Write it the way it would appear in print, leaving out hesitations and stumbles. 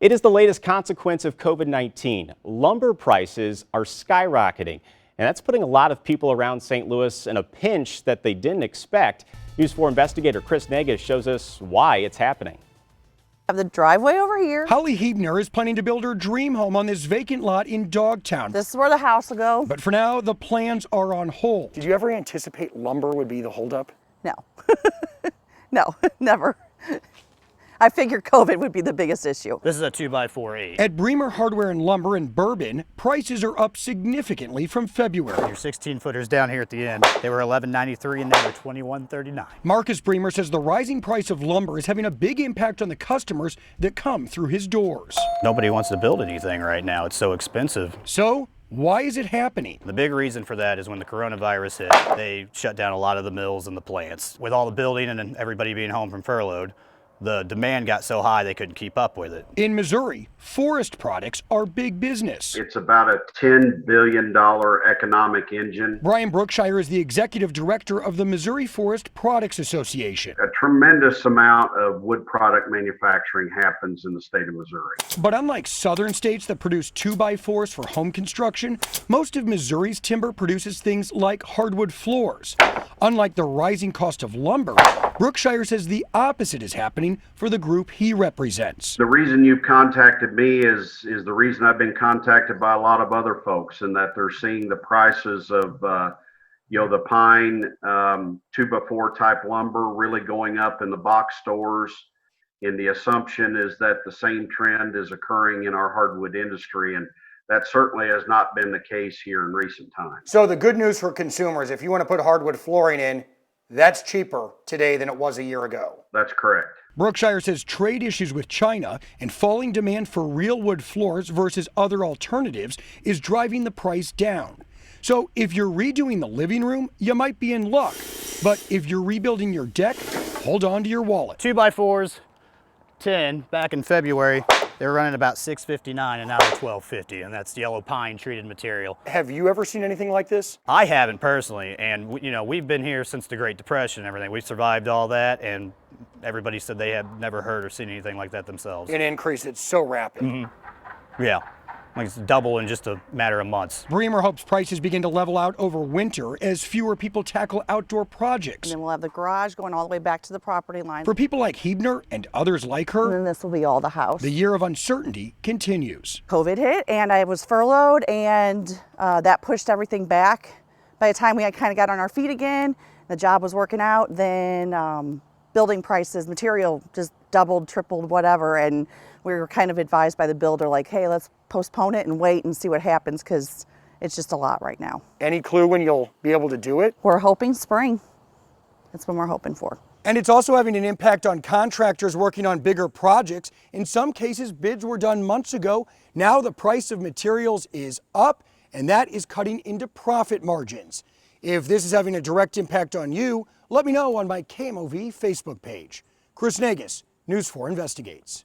It is the latest consequence of COVID-19. Lumber prices are skyrocketing, and that's putting a lot of people around St. Louis in a pinch that they didn't expect. News 4 investigator Chris Negus shows us why it's happening. Have the driveway over here. Holly Hebner is planning to build her dream home on this vacant lot in Dogtown. This is where the house will go. But for now, the plans are on hold. Did you ever anticipate lumber would be the holdup? No, no, never. I figured COVID would be the biggest issue. This is a 2x4 8. At Bremer Hardware and Lumber in Bourbon, prices are up significantly from February. Your 16-footers down here at the end, they were $11.93 and now they're $21.39. Marcus Bremer says the rising price of lumber is having a big impact on the customers that come through his doors. Nobody wants to build anything right now. It's so expensive. So, why is it happening? The big reason for that is when the coronavirus hit, they shut down a lot of the mills and the plants. With all the building and everybody being home from furloughed, the demand got so high they couldn't keep up with it. In Missouri, forest products are big business. It's about a $10 billion economic engine. Brian Brookshire is the executive director of the Missouri Forest Products Association. A tremendous amount of wood product manufacturing happens in the state of Missouri. But unlike southern states that produce 2x4s for home construction, most of Missouri's timber produces things like hardwood floors. Unlike the rising cost of lumber, Brookshire says the opposite is happening for the group he represents. The reason you've contacted me is the reason I've been contacted by a lot of other folks, and that they're seeing the prices of the pine 2x4 type lumber really going up in the box stores. And the assumption is that the same trend is occurring in our hardwood industry, and that certainly has not been the case here in recent times. So the good news for consumers, if you want to put hardwood flooring in, that's cheaper today than it was a year ago. That's correct. Brookshire says trade issues with China and falling demand for real wood floors versus other alternatives is driving the price down. So if you're redoing the living room, you might be in luck. But if you're rebuilding your deck, hold on to your wallet. 2x4s, 10, back in February, they were running about $6.59 and now they're $12.50, and that's yellow pine treated material. Have you ever seen anything like this? I haven't personally, and we've been here since the Great Depression and everything. We survived all that, and everybody said they have never heard or seen anything like that themselves. An increase that's so rapid. Yeah, like it's double in just a matter of months. Bremer hopes prices begin to level out over winter as fewer people tackle outdoor projects. And then we'll have the garage going all the way back to the property line. For people like Hebner and others like And her, then this will be all the house. the year of uncertainty continues. COVID hit and I was furloughed, and that pushed everything back. By the time we kind of got on our feet again, the job was working out, then building prices, material just doubled, tripled, whatever, and we were kind of advised by the builder, like, hey, let's postpone it and wait and see what happens, because it's just a lot right now. Any clue when you'll be able to do it? We're hoping spring. That's when we're hoping for. And it's also having an impact on contractors working on bigger projects. In some cases, bids were done months ago. Now the price of materials is up, and that is cutting into profit margins. If this is having a direct impact on you, let me know on my KMOV Facebook page. Chris Negus, News 4 Investigates.